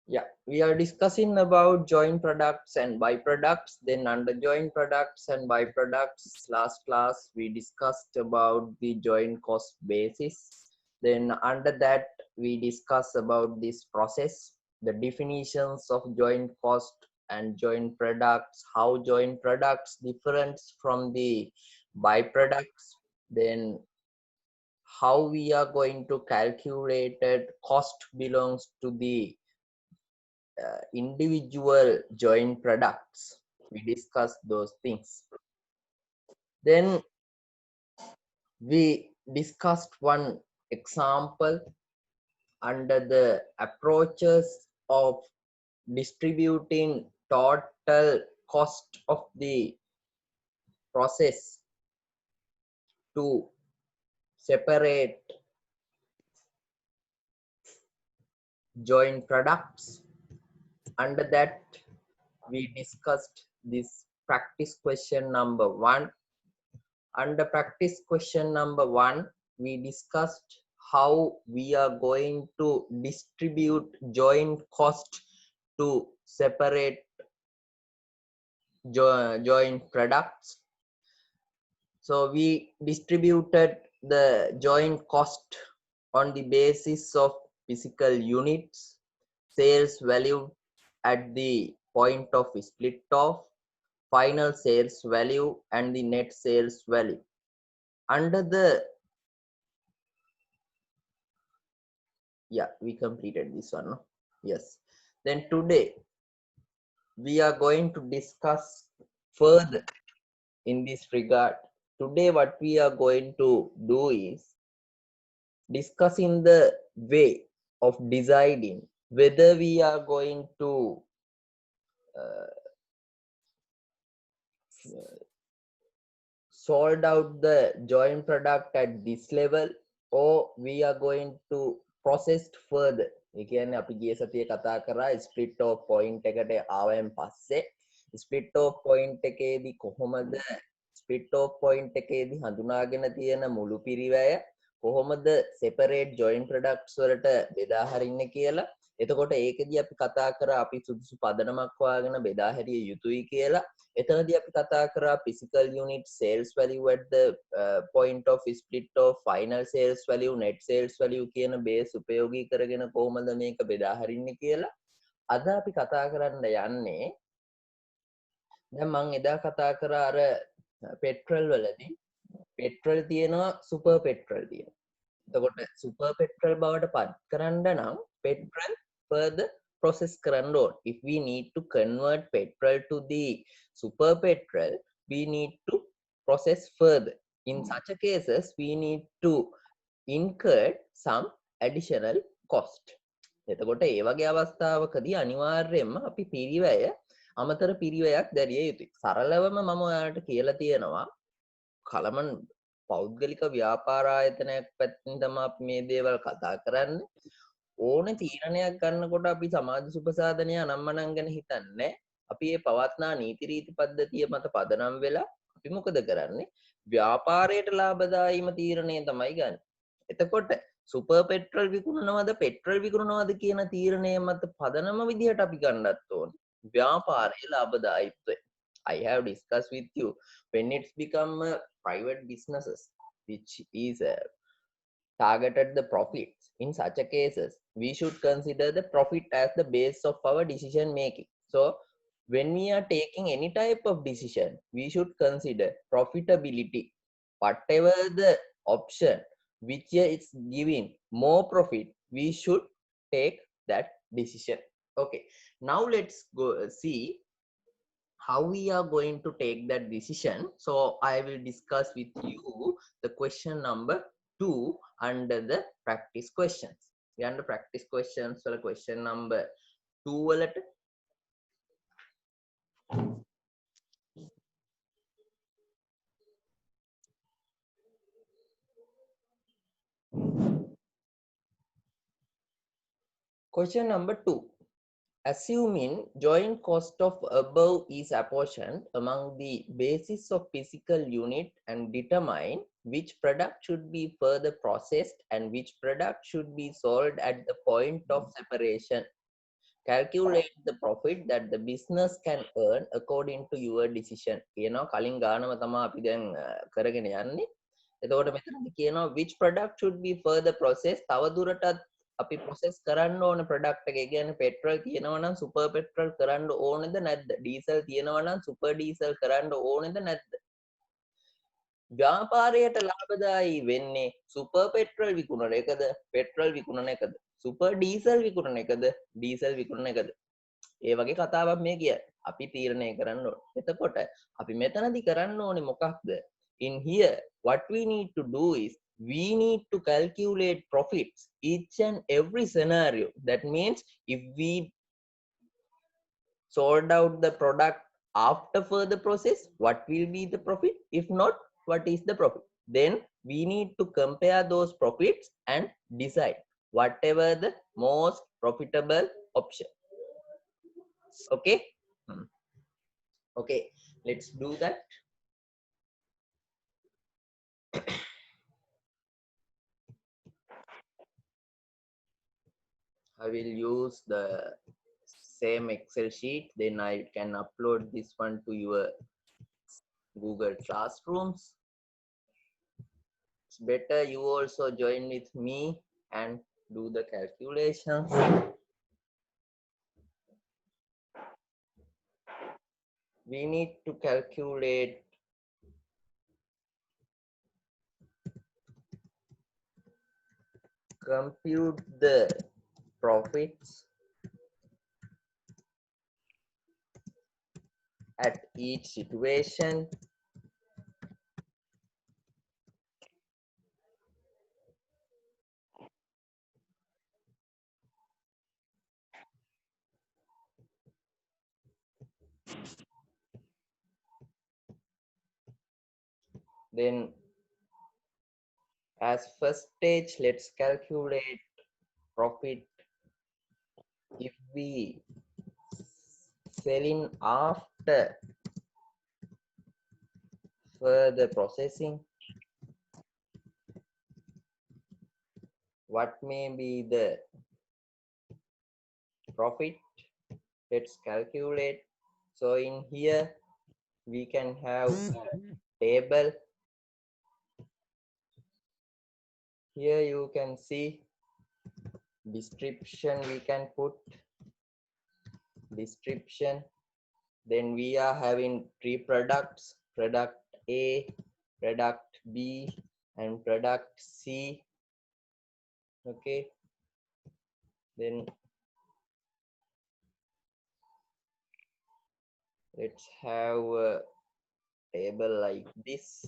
Yeah, we are discussing about joint products and byproducts. Then under joint products and byproducts, last class we discussed about the joint cost basis. Then under that we discuss about this process, the definitions of joint cost and joint products, how joint products different from the byproducts. Then how we are going to calculate it, cost belongs to the individual joint products. We discussed those things. Then we discussed one example under the approaches of distributing total cost of the process to separate joint products. Under that we discussed this practice question number 1. Under practice question number 1, we discussed how we are going to distribute joint cost to separate joint products. So we distributed the joint cost on the basis of physical units, sales value at the point of split off, final sales value, and the net sales value. Under the we completed this one. Yes. Then today we are going to discuss further in this regard. Today what we are going to do is discussing the way of deciding whether we are going to sold out the joint product at this level or we are going to process further. ඒ කියන්නේ අපි ගිය සතියේ කතා කරා split off point එකට ආවයන් පස්සේ split off point එකේදී කොහොමද split off point එකේදී හඳුනාගෙන තියෙන මුළු පිරිවැය කොහොමද separate joint products වලට බෙදා හරින්නේ කියලා. එතකොට ඒකෙදී අපි කතා කරා අපි සුදුසු පදනමක් හොයාගෙන බෙදා හැරිය යුතුයි කියලා. එතනදී අපි කතා කරා physical unit sales value at the point of split of final sales value net sales value කියන base උපයෝගී කරගෙන කොහොමද මේක බෙදා හරින්නේ කියලා. අද අපි කතා කරන්න යන්නේ දැන් මම එදා කතා කරා අර පෙට්‍රල් වලදී පෙට්‍රල් තියෙනවා සුපර් පෙට්‍රල් තියෙනවා. එතකොට සුපර් පෙට්‍රල් බවට පත් කරන්න නම් පෙට්‍රල් further process කරන්න ඕන. If we need to convert petrol to the super petrol, we need to process further. In such a cases, we need to incur some additional cost. එතකොට ඒ වගේ අවස්ථාවකදී අනිවාර්යයෙන්ම අපි පිරිවැය අමතර පිරිවැයක් දැරිය යුතුයි. සරලවම මම ඔයාලට කියලා තියෙනවා කලමන් පෞද්ගලික ව්‍යාපාර ආයතනයක් පැත්තෙන් තමයි අපි මේ දේවල් කතා කරන්නේ. ඕන තීරණයක් ගන්නකොට අපි සමාජ සුබසාධනය අනම්මනම් ගැන හිතන්නේ. අපි මේ පවත්නා නීති රීති පද්ධතිය මත පදනම් වෙලා අපි මොකද කරන්නේ? ව්‍යාපාරයට ලාභදායීම තීරණය තමයි ගන්න. එතකොට සුපර් පෙට්‍රල් විකුණනවද පෙට්‍රල් විකුණනවද කියන තීරණය මත පදනම විදිහට අපි ගන්නත් ඕනේ. ව්‍යාපාරයේ ලාභදායීත්වය. I have discussed with you when it's become private businesses which is targeted the profits. In such a cases, we should consider the profit as the base of our decision making. So when we are taking any type of decision, we should consider profitability. Whatever the option which is giving more profit, we should take that decision. Okay, now let's go see how we are going to take that decision. So I will discuss with you the question number 2 under the practice questions. Under practice questions වල question number 2 වලට question number 2. Assuming joint cost of above is apportioned among the basis of physical unit and determine which product should be further processed and which product should be sold at the point of separation. calculate the profit that the business can earn according to your decision කියනවා කලින් ගානම තමයි අපි දැන් කරගෙන යන්නේ එතකොට මෙතනදි කියනවා which product should be further processed තව දුරටත් අපි process කරන්න ඕන product එක. ඒ කියන්නේ petrol තියෙනවා නම් super petrol කරන්න ඕනේද නැද්ද? diesel තියෙනවා නම් super diesel කරන්න ඕනේද නැද්ද? ව්‍යාපාරයට ලාභදායි වෙන්නේ super petrol විකුණන එකද petrol විකුණන එකද? super diesel විකුණන එකද diesel විකුණන එකද? ඒ වගේ කතාවක් මේ කිය අපි තීරණය කරන්න ඕන. එතකොට අපි මෙතනදි කරන්න ඕනේ මොකක්ද? In here what we need to do is we need to calculate profits each and every scenario. That means if we sold out the product after further process, what will be the profit? If not, what is the profit? Then we need to compare those profits and decide whatever the most profitable option. Okay. Okay, let's do that. I will use the same Excel sheet, then I can upload this one to your Google Classrooms. It's better you also join with me and do the calculations. We need to calculate compute the profits at each situation. Then as first stage, let's calculate profit if we selling after further processing. What may be the profit? Let's calculate. So in here we can have a table. Here you can see description. We can put description. Then we are having 3 products: product A, product B, and product C. Okay, then let's have a table like this.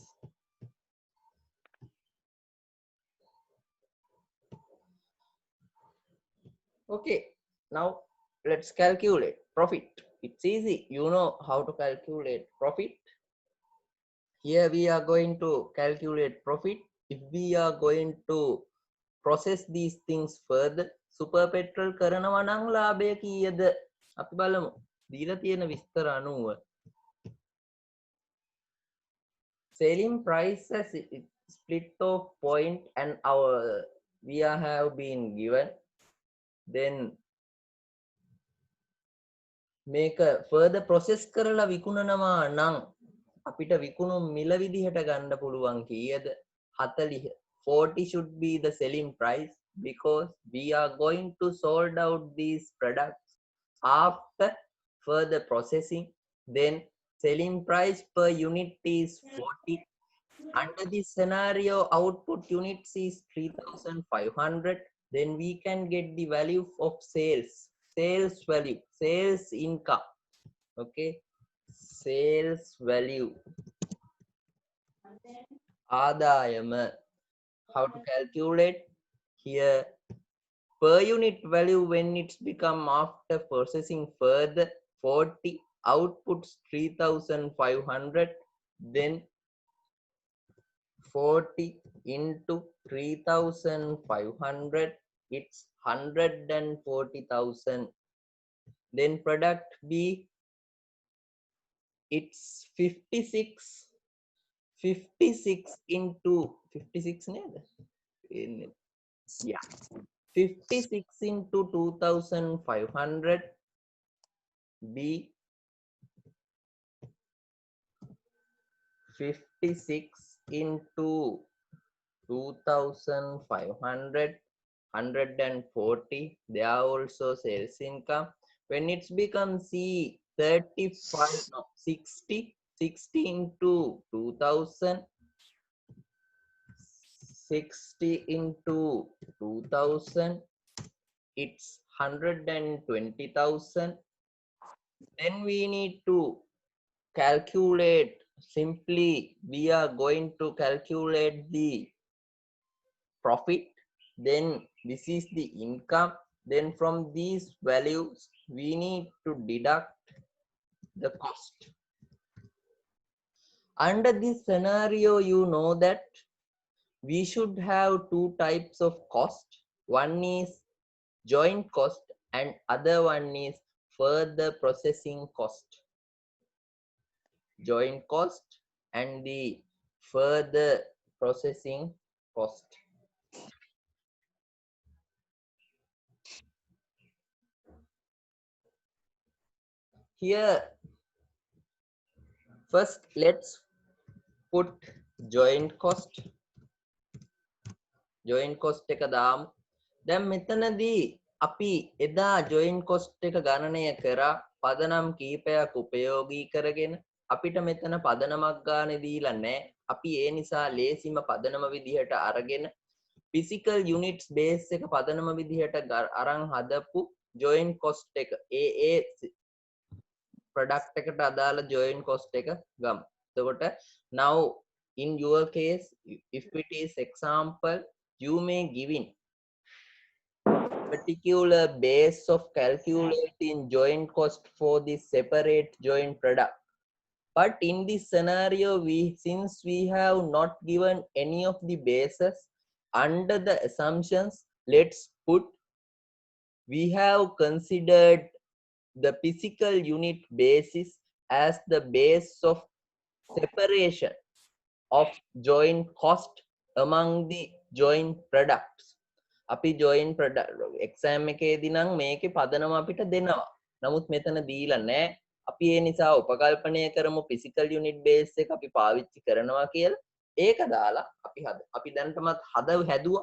Okay, now let's calculate profit. It's easy, you know how to calculate profit. Here we are going to calculate profit if we are going to process these things further. super petrol කරනවා නම් ලාභය කීයද අපි බලමු. දීලා තියෙන විස්තර අනුව selling price as split of point and our we are have been given. Then මේක further process කරලා විකුණනවා නම් අපිට විකුණු මිල විදිහට ගන්න පුළුවන් කීයද 40. 40 should be the selling price because we are going to sold out these products after further processing. Then selling price per unit is 40. Under this scenario, output units is 3,500. Then we can get the value of sales value, sales income. Okay, sales value, ආදායම. How to calculate? Here per unit value when it's become after processing further 40, outputs 3,500. Then 40 into 3,500, it's 140,000. Then product B, it's 56 into 56 නේද? Yeah, 56 into 2500 B 56 into 2500 140. They are also sales income. When it's become C 35 no 60 60 into 2000 60 into 2000 it's 120,000. Then we need to calculate, simply we are going to calculate the profit, then this is the income, then from these values we need to deduct the cost. Under this scenario, you know that we should have two types of cost. One is joint cost and other one is further processing cost. Joint cost and the further processing cost. Here, first let's put joint cost. Joint cost එක දාමු. දැන් මෙතනදී අපි එදා joint cost එක ගණනය කරා පදනම් කීපයක් උපයෝගී කරගෙන. අපිට මෙතන පදනමක් ගානේ දීලා නැහැ. අපි ඒ නිසා ලේසිම පදනම විදිහට අරගෙන physical units base එක පදනම විදිහට අරන් හදපු joint cost එක ඒ product එකට අදාළ joint cost එක ගමු. එතකොට now in your case if it is example you may giving particular base of calculating joint cost for this separate joint product. But in this scenario, since we have not given any of the bases under the assumptions, let's put we have considered the physical unit basis as the base of separation of joint cost among the joint products. අපි joint product exam එකේදී නම් මේකේ පදනම අපිට දෙනවා. නමුත් මෙතන දීලා නැහැ. අපි ඒ නිසා උපකල්පනය කරමු physical unit base එක අපි පාවිච්චි කරනවා කියලා. ඒක දාලා අපි දැනටමත් හැදුවා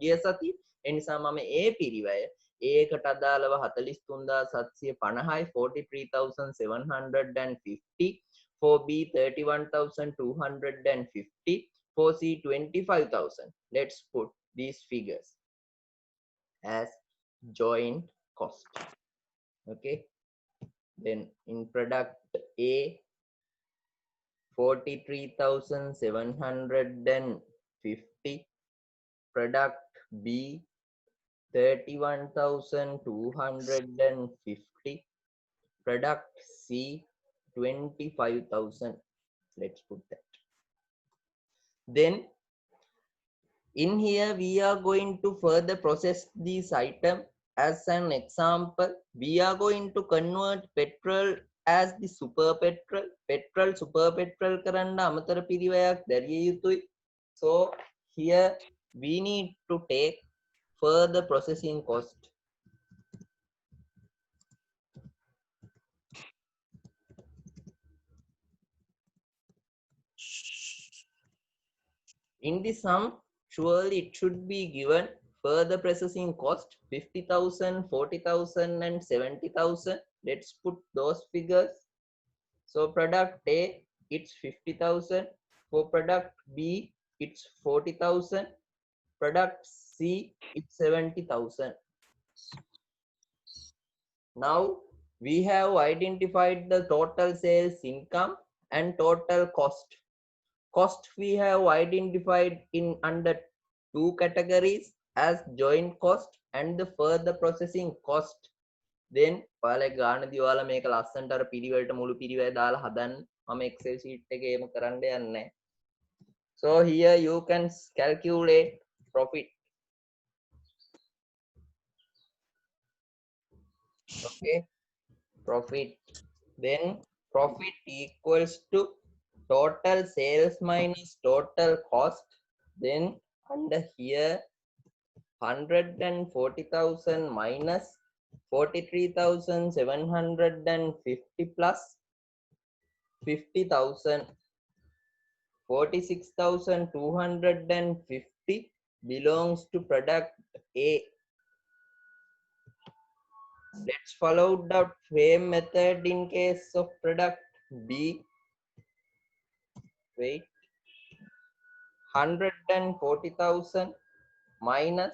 ගිය සතියේ. ඒ නිසා මම ඒ පිරිවැය ඒකට අදාළව 43750යි 43750 4B 31,250 4C 25,000. Let's put these figures as joint cost. Okay, then in product A 43,750, product B 31,250, product C 25,000. Let's put that. Then in here we are going to further process this item. As an example, we are going to convert petrol as the super petrol. Petrol super petrol කරන්න අමතර පිරිවැයක් දැරිය යුතුයි. So here we need to take further processing cost. In the sum, surely it should be given further processing cost 50,000, 40,000 and 70,000. Let's put those figures. So product A, it's 50,000. For product B, it's 40,000. Product C, it's 70,000. Now we have identified the total sales income and total cost. Cost we have identified in under two categories as joint cost and the further processing cost. Then ඔයාලා ගානදී ඔයාලා මේක ලස්සනට අර පිරිවෙලට මුළු පිරිවැය දාලා හදන්න. මම Excel sheet එකේ එහෙම කරන්න යන්නේ. So here you can calculate profit. Okay, profit. Then profit equals to total sales minus total cost. Then under here 140,000 minus 43,750 plus 50,000. 46,250 belongs to product A. Let's follow the same method in case of product B. Wait. 140,000 minus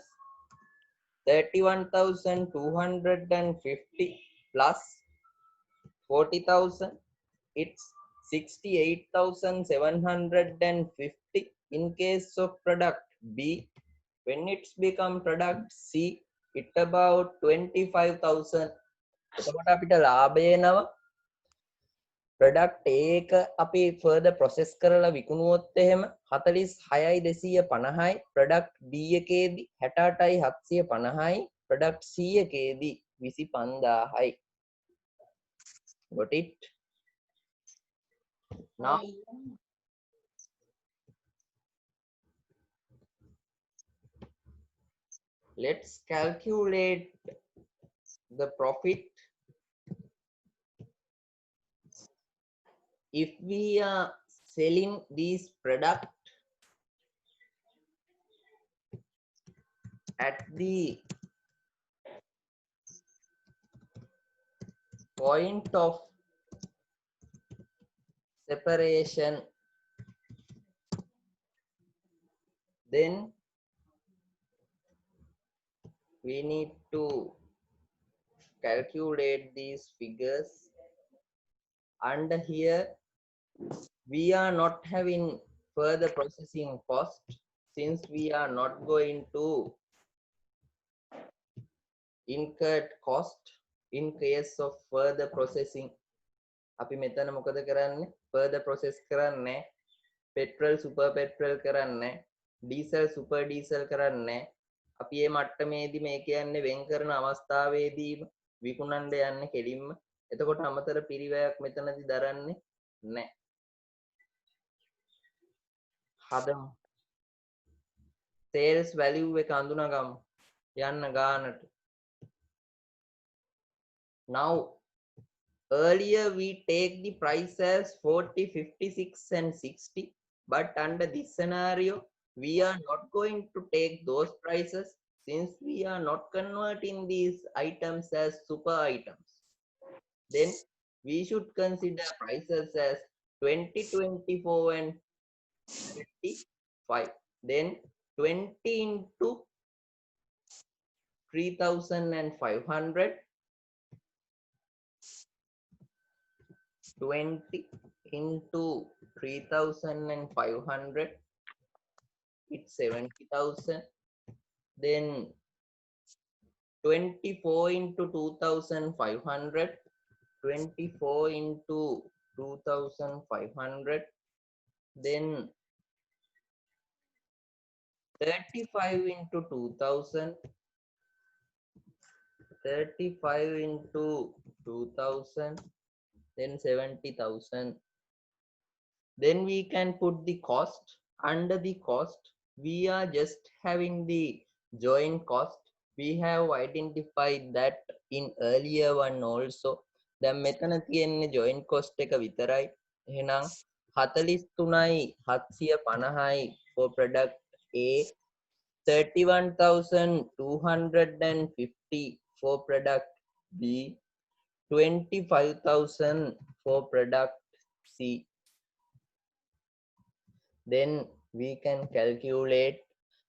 31,250 plus 40,000. It's 68,750 in case of product B. When it's become product C, it about 25,000. එතකොට අපිට ලාභය නව product A එක අපි further process කරලා විකුණුවොත් එහෙම 46,250යි product B එකේදී 68,750යි product C එකේදී 25,000යි. Got it? Now let's calculate the profit if we are selling these product at the point of separation, then we need to calculate these figures. Under here we are not having further processing cost since we are not going to incur cost in case of further processing. අපි මෙතන මොකද කරන්නේ? further process කරන්නේ petrol super petrol කරන්නේ diesel super diesel කරන්නේ අපි මේ මට්ටමේදී මේ කියන්නේ වෙන් කරන අවස්ථාවේදී විකුණන්න යන්නේ කෙලින්ම. එතකොට අමතර පිරිවැයක් මෙතනදී දරන්නේ නැහැ. හදමු. sales value එක අඳුනගමු. යන්න ගානට. Now earlier we take the price as 40, 56 and 60, but under this scenario we are not going to take those prices since we are not converting these items as super items. Then we should consider prices as 20, 24 and 25. Then 20 into 3,500, 20 into 3,500, it's 70,000. Then 24 into 2,500, 24 into 2,500, then 35 into 2,000, 35 into 2,000, then 70,000. Then we can put the cost. Under the cost we are just having the joint cost. We have identified that in earlier one also. දැන් මෙතන තියෙන්නේ joint cost එක විතරයි. එහෙනම් 43යි 750යි for product A, 31,250 for product B, 25,000 for product C. Then we can calculate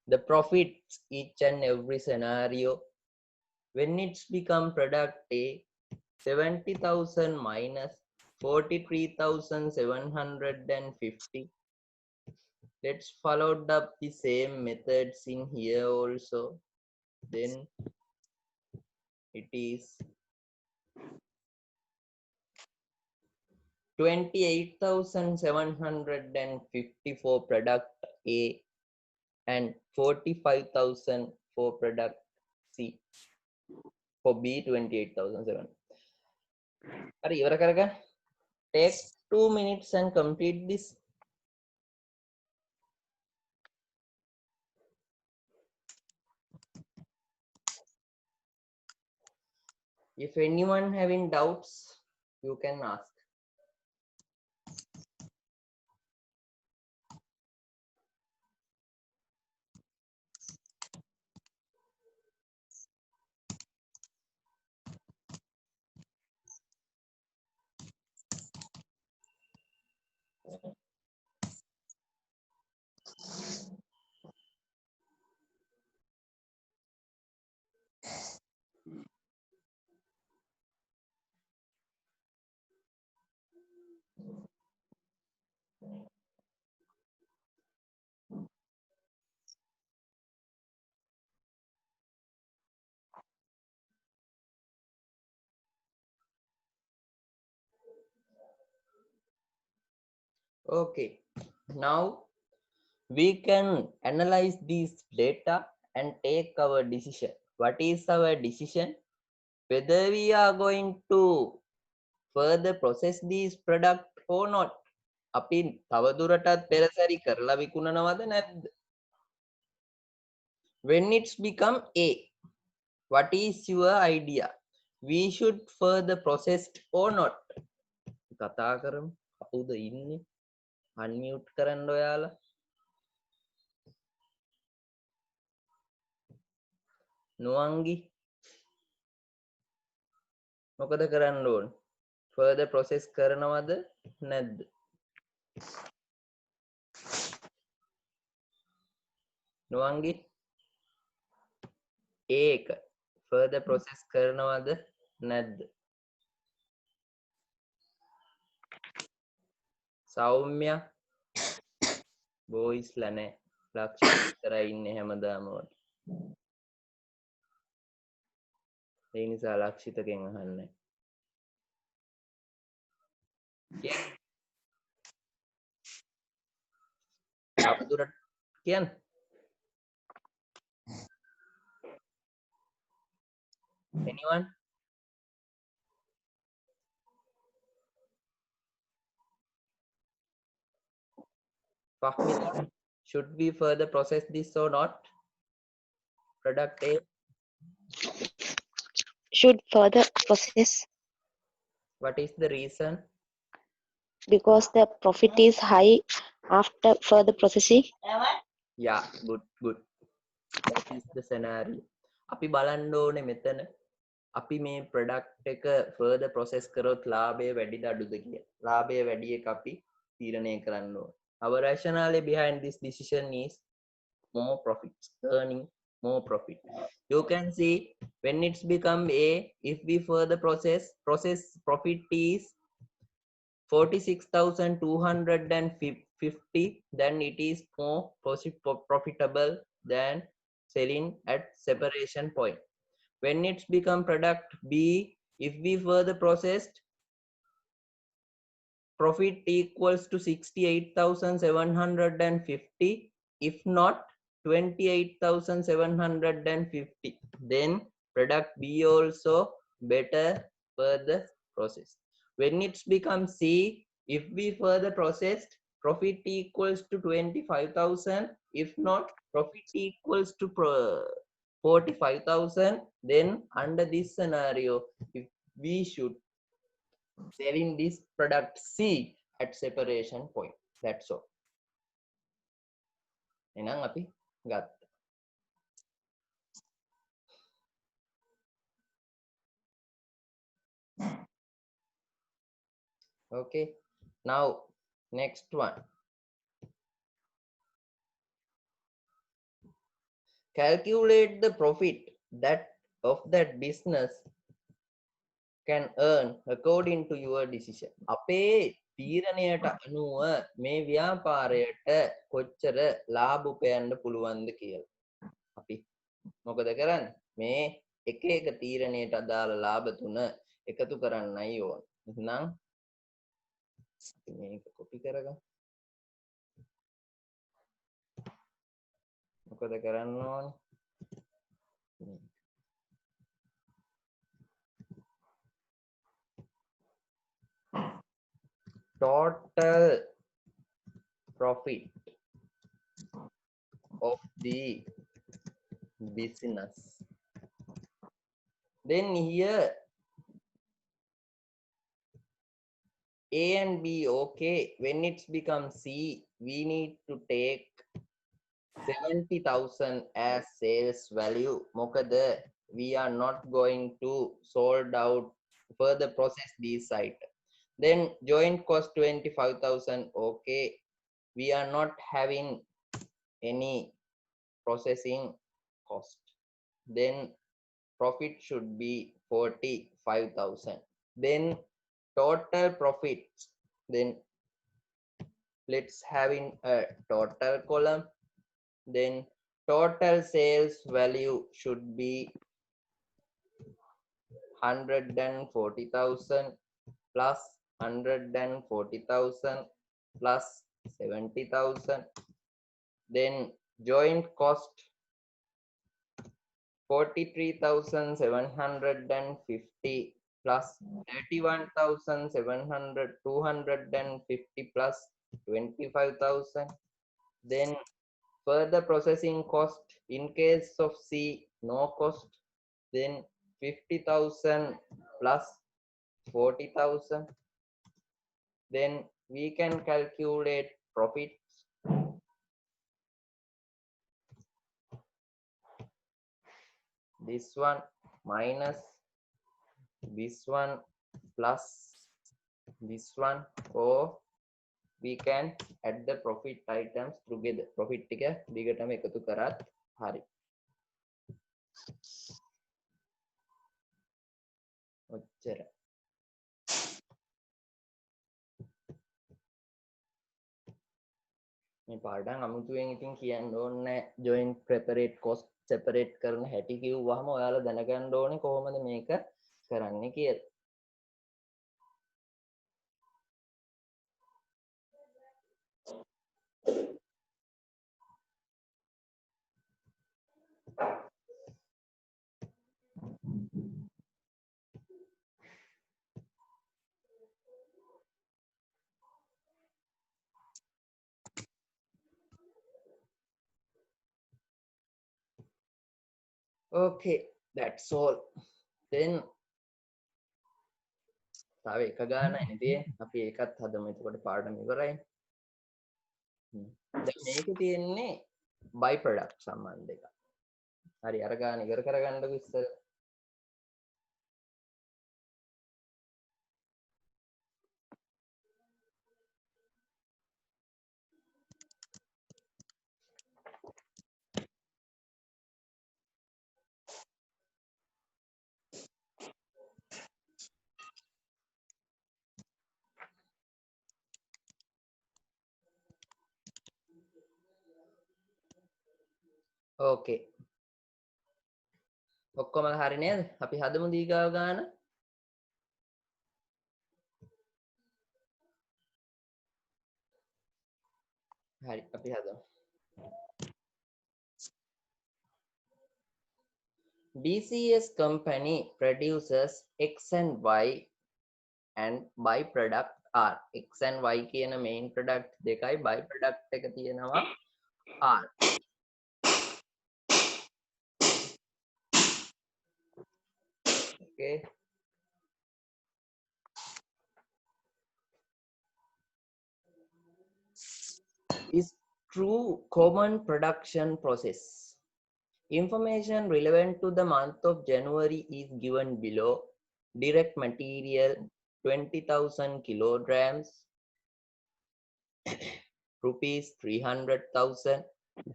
the profits each and every scenario. When it's become product A, 70,000 minus 43,750. Let's follow up the same methods in here also. Then it is 28,750 for product A and 45,000 for product C. For B, 28,007. Are you ready? Take 2 minutes and complete this. If anyone having doubts, you can ask. Okay, now we can analyze these data and take our decision. What is our decision? Whether we are going to further process these product or not. අපි තවදුරටත් පෙරසැරි කරලා විකුණනවද නැද්ද? When it's become A, what is your idea? We should further process or not? කතා කරමු. කවුද ඉන්නේ? Unmute කරන්න ඔයාලා. නුවන්ගි මොකද කරන්න ඕන? further process කරනවද නැද්ද? නුවන්ගි ඒක further process කරනවද නැද්ද? සෞම්‍ය බෝයිස් ලනේ ලක්ෂ විතරයි ඉන්නේ හැමදාම වගේ. ඒ නිසා ලක්ෂිතකෙන් අහන්නේ. තවදුරට කියන්න. Anyone? Fahmida, should we further process this or not? Product A. Should further process What is the reason? because the profit is high after further processing. Yeah, good. That is the scenario. අපි බලන්න ඕනේ මෙතන අපි මේ product එක further process කරොත් ලාභය වැඩිද අඩුද කියලා. ලාභය වැඩි එක අපි තීරණය කරන්න ඕනේ. Our rationale behind this decision is more profits, earning more profit. You can see when it's become A, if we further process profit is 46,250, then it is more profitable than selling at separation point. When it's become product B, if we further processed, profit equals to 68,750, if not 28,750, then product B also better further process. When it's become C, if we further processed, profit equals to 25,000, if not profit equals to 45,000, then under this scenario, if we should selling this product C at separation point. That's all. එහෙනම් අපි ගත්තා. Okay, now next one. Calculate the profit that of that business can earn according to your decision. අපේ තීරණයට අනුව මේ ව්‍යාපාරයට කොච්චර ලාභ උපයන්න පුළුවන්ද කියලා. අපි මොකද කරන්නේ? මේ එක එක තීරණයට අදාළ ලාභ තුන එකතු කරන්නයි ඕන. එහෙනම් මේක කොපි කරගමු. මොකද කරන්න ඕනේ? Total profit of the business. Then here A and B, okay. When it's become C, we need to take 70,000 as sales value. Mokada, we are not going to sold out further process this site. Then joint cost 25,000, okay. We are not having any processing cost. Then profit should be 45,000. Then total profit, then let's having a total column. Then total sales value should be 140,000 plus 140,000 plus 70,000. Then joint cost 43,750 plus 31,700 250 plus 25,000. Then further processing cost in case of C, no cost. Then 50,000 plus 40,000. Then we can calculate profit. This one minus this one plus this one, or we can add the profit items together. Profit ටික දිගටම එකතු කරත් හරි. ඔච්චර. මේ පාඩම් අමුතුවෙන් ඉතින් කියන්න ඕනේ joint preparate cost separate කරන හැටි කිව්වහම ඔයාලා දැනගන්න ඕනේ කොහොමද මේක කරන්නේ කියලා. Okay, that's all. Then තව එක ගානයි තියෙන්නේ. අපි ඒකත් හදමු. එතකොට පාඩම ඉවරයි. දැන් මේකේ තියෙන්නේ by product සම්බන්ධ එක. හරි අර ගාන ඉවර කරගන්නකො ඉස්සර. Okay. ඔක්කොම හරි නේද? අපි හදමු දීගාව ගාන. හරි අපි හදමු. BCS company produces X and Y and byproduct R. X and Y කියන main product දෙකයි byproduct එක තියෙනවා R. Okay. Is true common production process. Information relevant to the month of January is given below. Direct material 20,000 kilograms, rupees 300,000.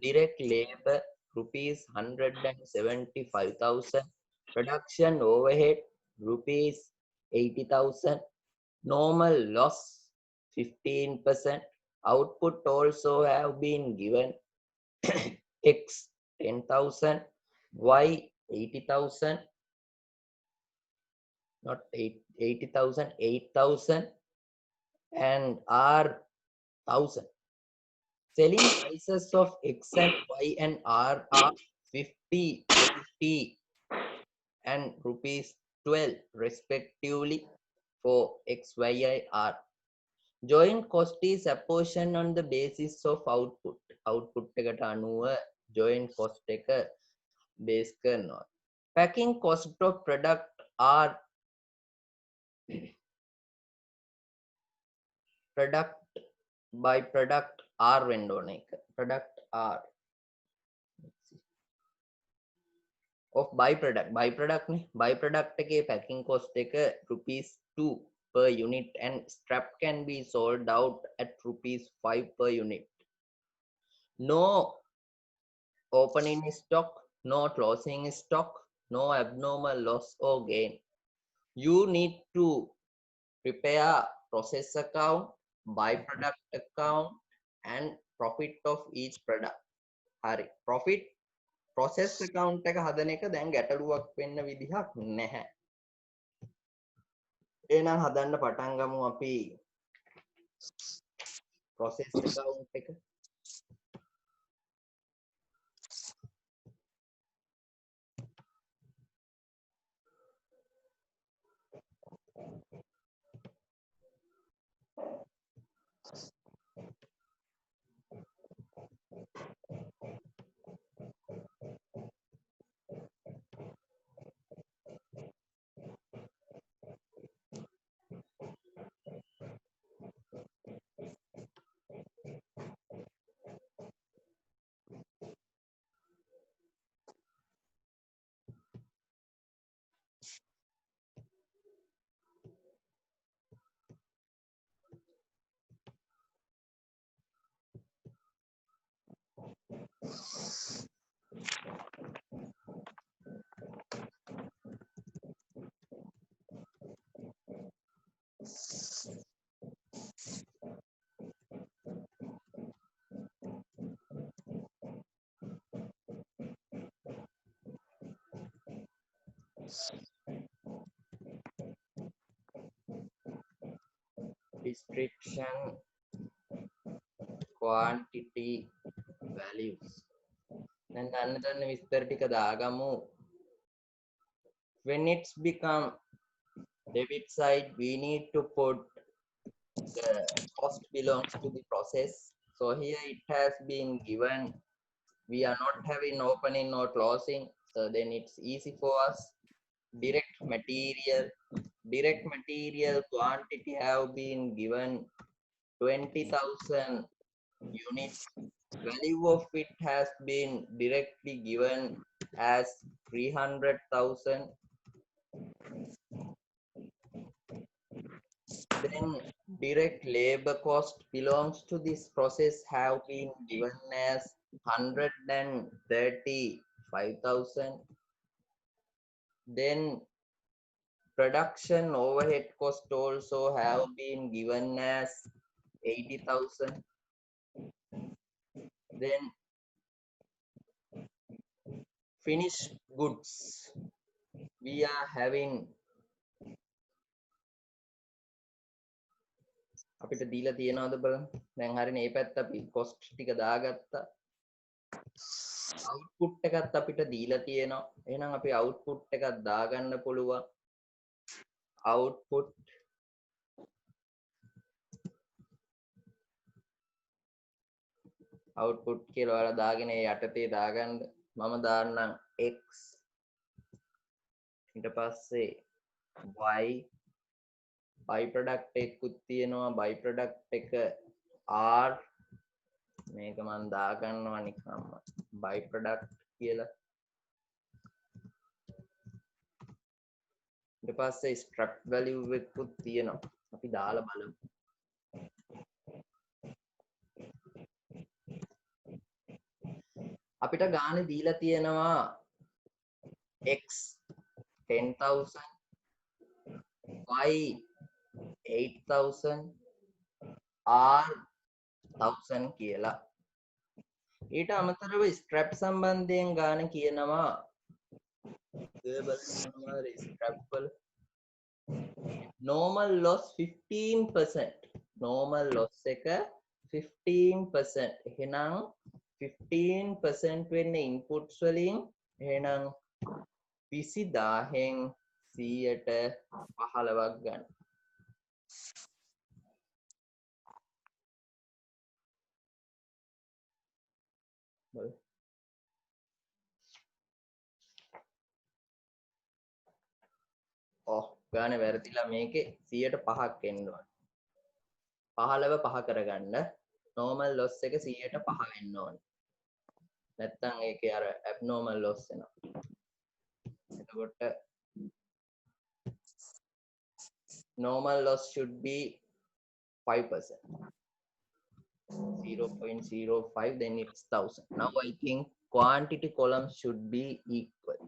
Direct labor rupees 175,000. Production overhead rupees 80,000. Normal loss 15%. Output also have been given X 10,000, Y 80,000, not 80,000, 8,000, and R 1,000. Selling prices of X and Y and R are 50, 50, and rupees 12 respectively for X, Y, R. Joint cost is apportioned on the basis of output. Output එකට අනුව joint cost එක base කරනවා. Packing cost of product are product by product R වෙන්න ඕන එක. product R of byproduct නේ. byproduct එකේ packing cost එක rupees 2 per unit and strap can be sold out at rupees 5 per unit. No opening stock, no closing stock, no abnormal loss or gain. You need to prepare process account, byproduct account and profit of each product. හරි. profit process account එක හදන එක දැන් ගැටලුවක් වෙන්න විදිහක් නැහැ. එහෙනම් හදන්න පටන් ගමු අපි process account එක. Description, quantity, values. දැන් දන්න විස්තර ටික දාගමු. When it's become debit side, we need to put the cost belongs to the process. So here it has been given, we are not having opening or closing, so then it's easy for us. Direct material quantity have been given 20,000 units. Value of it has been directly given as 300,000. Then direct labor cost belongs to this process have been given as 135,000. Then production overhead cost also have been given as 80,000. Then finished goods we are having අපිට දීලා තියෙනවද බලන්න. දැන් හරිනේ මේ පැත්ත අපි cost ටික දාගත්තා. output එකත් අපිට දීලා තියෙනවා. එහෙනම් අපි output එකක් දාගන්න පුළුවන්. output කියලා ඔයාලා දාගෙන ඒ යටතේ දාගන්න. මම දාන්නම් x ඊට පස්සේ y by product එකකුත් තියෙනවා. by product එක r මේක මම දාගන්නවා නිකම්ම by product කියලා. ඊට පස්සේ strap value එකකුත් තියෙනවා. අපි දාලා බලමු. අපිට ගානේ දීලා තියෙනවා x 10,000, y 8,000, r 1,000 කියලා. ඊට අමතරව ස්ක්‍රැප් සම්බන්ධයෙන් ගාන කියනවා ස්ක්‍රැප් වල normal loss 15%. normal loss එක 15%. එහෙනම් 15% වෙන්නේ inputs වලින්. එහෙනම් 20000න් 100ට 15ක් ගන්න. ගානේ වැරදිලා මේකේ 100ට 5ක් එන්න ඕන. 15 පහ කරගන්න normal loss එක 100ට 5 වෙන්න ඕනේ. නැත්තම් ඒකේ අර abnormal loss එනවා. එතකොට normal loss should be 5%. 0.05, then it's 1000. Now I think quantity column should be equal.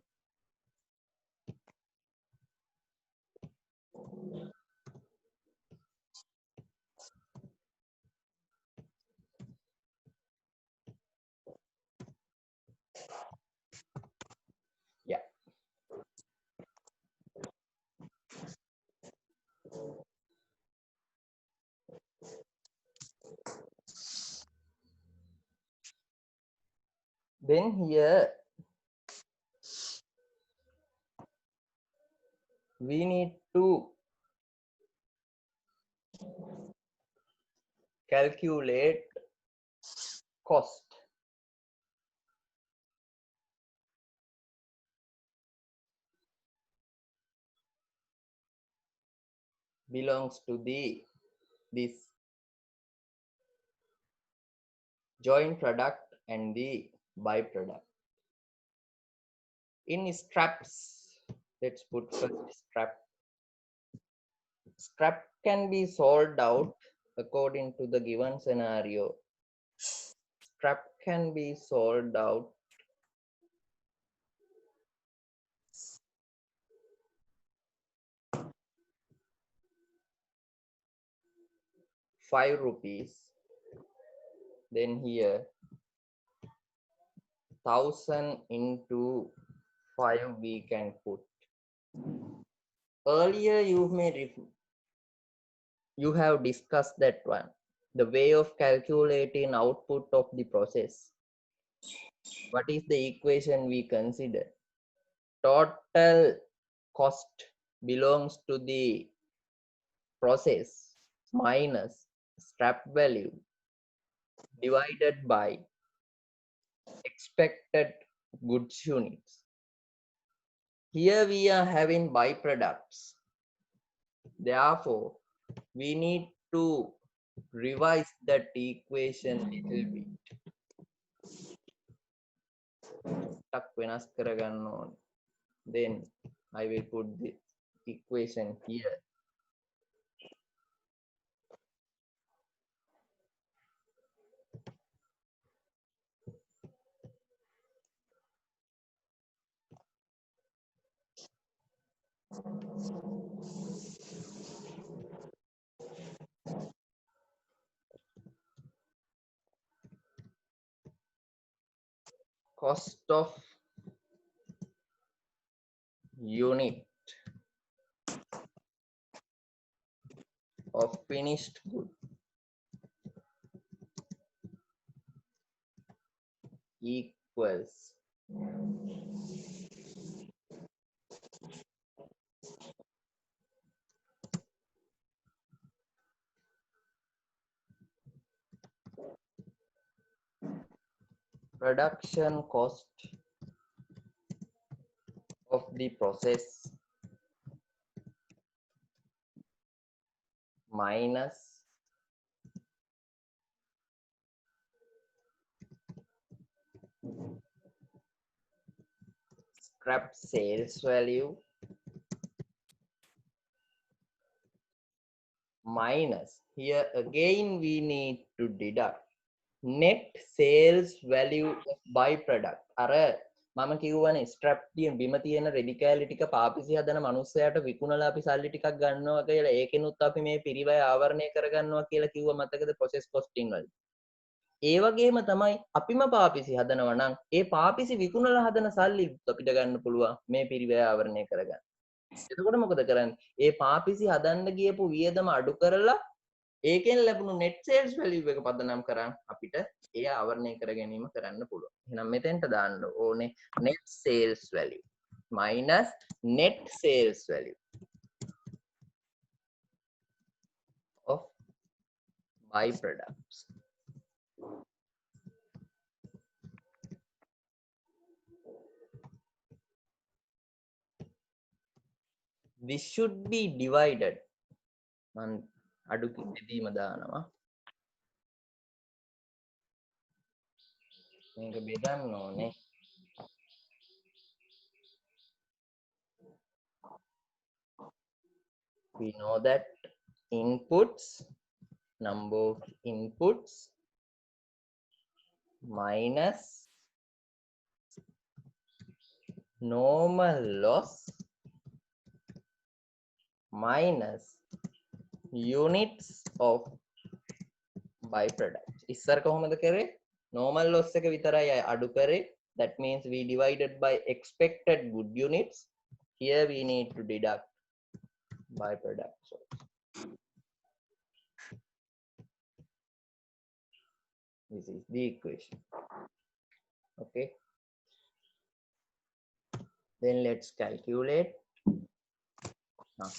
Yeah. Then here we need to calculate cost. Belongs to this joint product and the byproduct. In scraps, let's put first scrap. Scrap can be solved out according to the given scenario. Scrap can be solved out ₹5. Then here 1000 into 5 we can put. Earlier you have discussed that one, the way of calculating output of the process. What is the equation we consider? Total cost belongs to the process minus scrap value divided by expected goods units. Here we are having byproducts. Therefore, we need to revise that equation little bit. Then I will put the equation here. Cost of unit of finished good equals production cost of the process minus scrap sales value minus, here again we need to deduct net sales value of byproduct. අර මම කිව්වනේ strap තියෙන බිම තියෙන ready කෑලි ටික පාපිසි හදන මනුස්සයාට විකුණලා අපි සල්ලි ටිකක් ගන්නවා කියලා ඒකෙනුත් අපි මේ පිරිවැය ආවරණය කරගන්නවා කියලා කිව්ව මතකද ප්‍රොසෙස් කොස්ටින් වල. ඒ වගේම තමයි අපිම පාපිසි හදනවා නම් ඒ පාපිසි විකුණලා හදන සල්ලි අපිට ගන්න පුළුවන් මේ පිරිවැය ආවරණය කරගන්න. එතකොට මොකද කරන්නේ? ඒ පාපිසි හදන්න ගියපු වියදම අඩු කරලා ඒකෙන් ලැබුණු net sales value එක පදනම් කරන් අපිට ඒ ආවරණය කර ගැනීම කරන්න පුළුවන්. එහෙනම් මෙතෙන්ට දාන්න ඕනේ net sales value minus net sales value of byproducts. This should be divided. අඩු කිරීම දානවා මේක බෙදන්න ඕනේ we know that inputs number of inputs minus normal loss minus units of byproducts ඉස්සර කොහොමද කරේ normal loss එක විතරයි අඩු කරේ that means we divided by expected good units here we need to deduct byproducts this is the equation okay then let's calculate now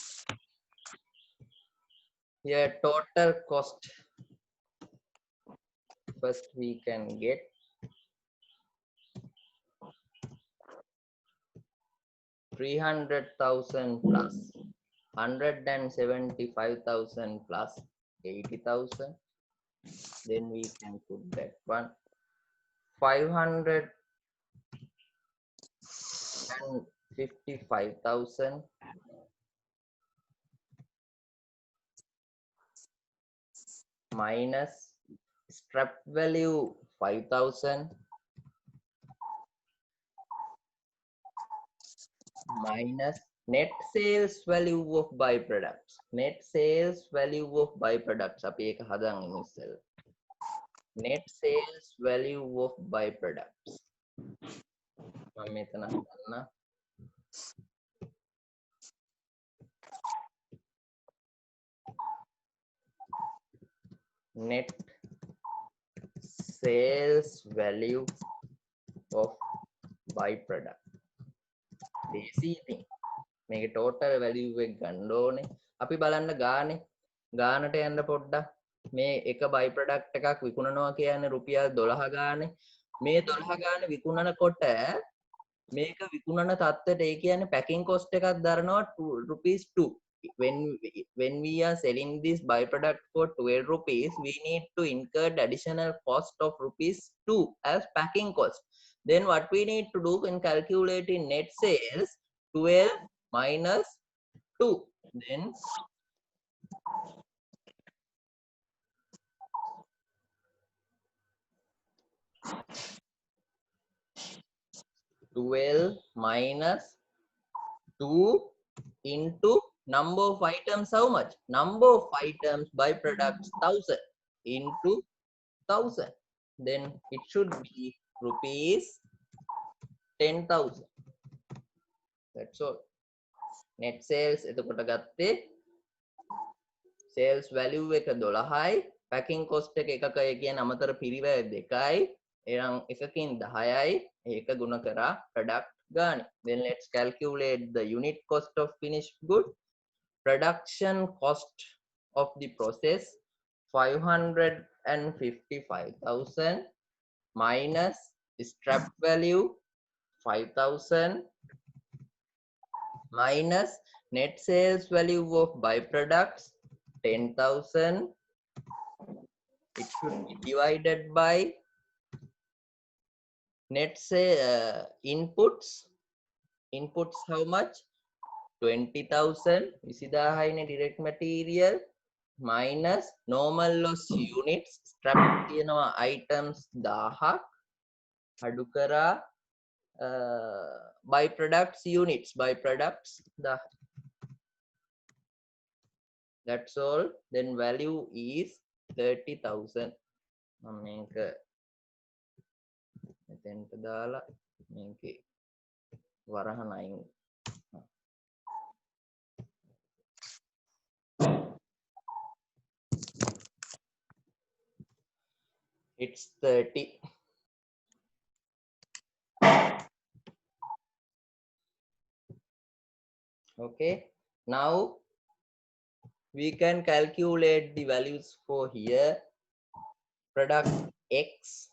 here total cost first we can get 300,000 plus 175,000 plus 80,000 then we can put that one 555,000 minus scrap value 5,000 minus net sales value of byproducts net sales value of byproducts අපි ඒක හදන්න ඉස්සෙල්ලා net sales value of byproducts මම මෙතන හදන්න net sales value of byproduct දේශී ඉතින් මේක total value එක ගන්න ඕනේ අපි බලන්න ගානට යන්න පොඩ්ඩක් මේ එක by product එකක් විකුණනවා කියන්නේ රුපියල් 12 ගානේ මේ 12 ගානේ විකුණනකොට මේක විකුණන තත්ත්වයට ඒ කියන්නේ packing cost එකක් දරනවා rupees 2 when we are selling this byproduct for 12 rupees we need to incur the additional cost of rupees 2 as packing cost then what we need to do when calculating net sales 12 minus 2 then 12 minus 2 into number of items how much number of items by products 1000 into 1000 then it should be rupees 10,000 that's all net sales එතකොට ගත්තේ sales value එක 12යි packing cost එක එකක ඒ කියන්නේ අමතර පිරිවැය 2යි එහෙනම් එකකින් 10යි ඒක ගුණ කරා product ගානේ then let's calculate the unit cost of finished good production cost of the process 555,000 minus scrap value 5,000 minus net sales value of byproducts 10,000 it should be divided by net say inputs how much 20,000 20,000 direct material minus normal loss units scrap තියෙනවා items 1000ක් අඩු කරා byproducts units byproducts 1000 that's all then value is 30,000 මම මේක මෙතෙන්ට දාලා මේකේ වරහන අයින් it's 30 okay now we can calculate the values for here product x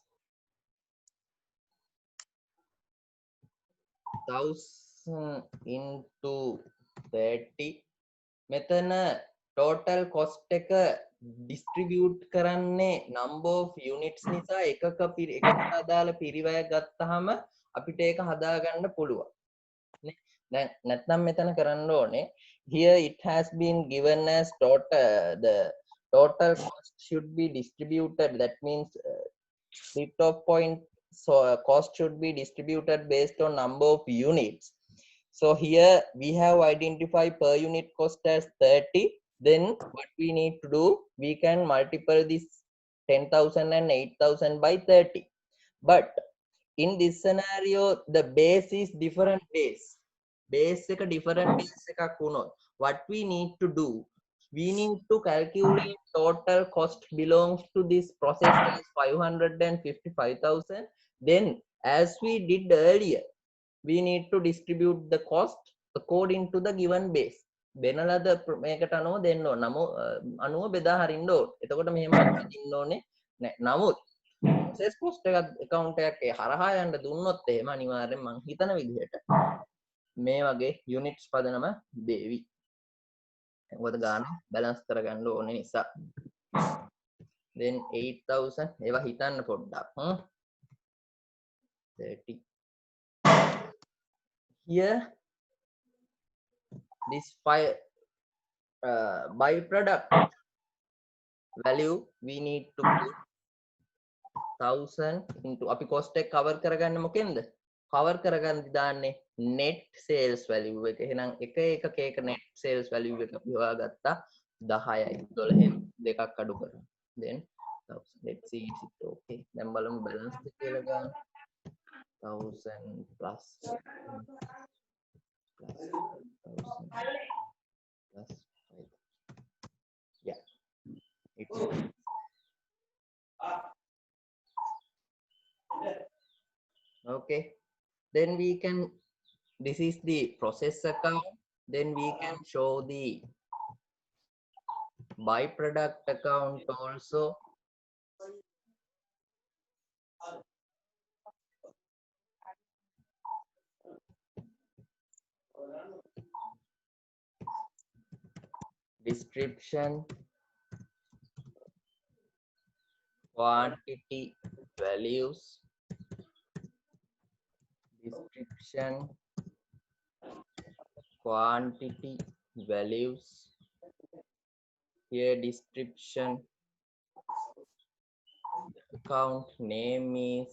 1000 into 30 මෙතන total cost එක distribute කරන්නේ number of units නිසා එකක එකට අදාළ පිරිවැය ගත්තාම අපිට ඒක හදාගන්න පුළුවන් නේ. දැන් නැත්නම් මෙතන කරන්න ඕනේ here it has been given as total the total cost should be distributed, that means split of point, so cost should be distributed based on number of units. So here we have identified per unit cost as 30. Then what we need to do, we can multiply this 10,000 and 8,000 by 30. But in this scenario the base is different base. Base එක different base එකක් වුණොත් what we need to do, we need to calculate total cost belongs to this process as 555,000. Then as we did earlier, we need to distribute the cost according to the given base. වෙනලද මේකට අනුව දෙන්න ඕන. අනුව බෙදා හරින්න ඕන. එතකොට මෙහෙම දෙන්න ඕනේ නෑ. නමුත් process cost එක account එකක් හරහා යන්න දුන්නොත් එහෙම අනිවාර්යෙන් මං හිතන විදිහට මේ වගේ units පදනම දෙවි. මොකද ගාන balance කරගන්න ඕනේ නිසා. Then 8,000 ඒවා හිතන්න පොඩ්ඩක්. 30. Here this byproduct value we need to put 1000 into අපි cost එක cover කරගන්න මොකෙන්ද? cover කරගන්න දාන්නේ net sales value එක. එහෙනම් එක එක net sales value එක අපි හොයාගත්තා 10යි 12න් දෙකක් අඩු කරලා. then 1000, let's see is it okay. දැන් බලමු balance එක කියලා ගන්න. 1000 plus 5. Yeah, it's okay. Then we can, this is the process account. Then we can show the byproduct account also. Description, quantity, values, description, quantity, values. Here description, account name is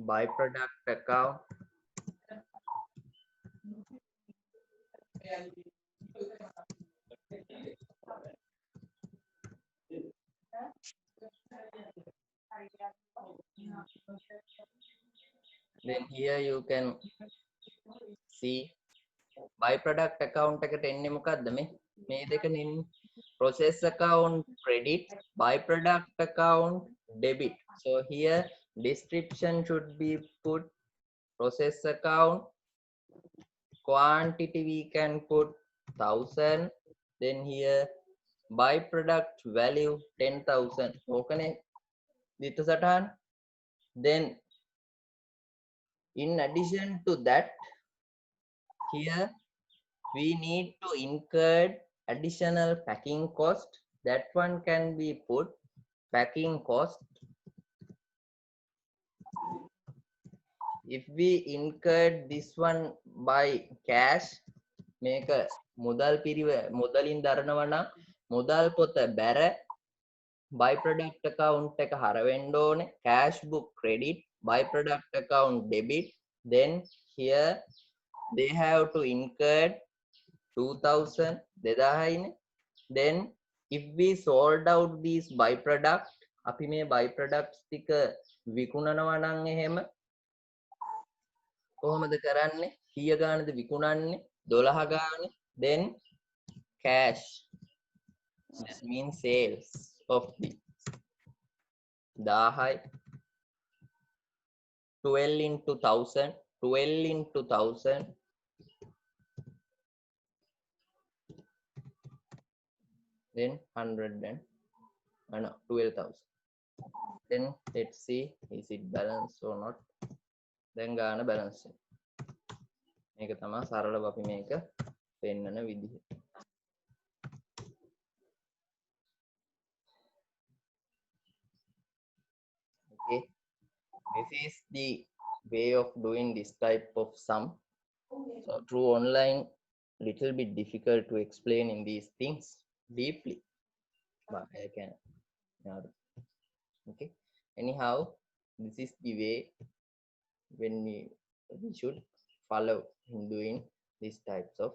byproduct account. Then here you can see byproduct account එකට එන්නේ මොකද්ද මේ දෙකනේ එන්නේ. process account credit, byproduct account debit. So here description should be put process account, quantity we can put 1000. Then here byproduct value 10,000. ඕකනේ දිත්ත සටහන්. Then in addition to that, here we need to incur additional packing cost. That one can be put packing cost. If we incurred this one by cash, මේක මුදල් මුදලින් දරනවා නම් මුදල් පොත බැර byproduct account එක හරවෙන්න ඕනේ. cash book credit, byproduct account debit. Then here they have to incur 2,000 2000. Then if we sold out these byproduct, අපි මේ byproducts ටික විකුණනවා නම් එහෙම කොහොමද කරන්නේ? කීය ගානද විකුණන්නේ? 12 ගානේ. Then cash, that means sales of the 1000. 12 into 1000, 12 into 1000. then 100 and no, 12,000. Then let's see is it balanced or not. Then ගාන balance එක. මේක තමයි සරලව අපි මේක පෙන්නන විදිහ. Okay, this is the way of doing this type of sum. So through online, little bit difficult to explain in these things deeply, but I can. Okay, anyhow, this is the way when we should follow in doing these types of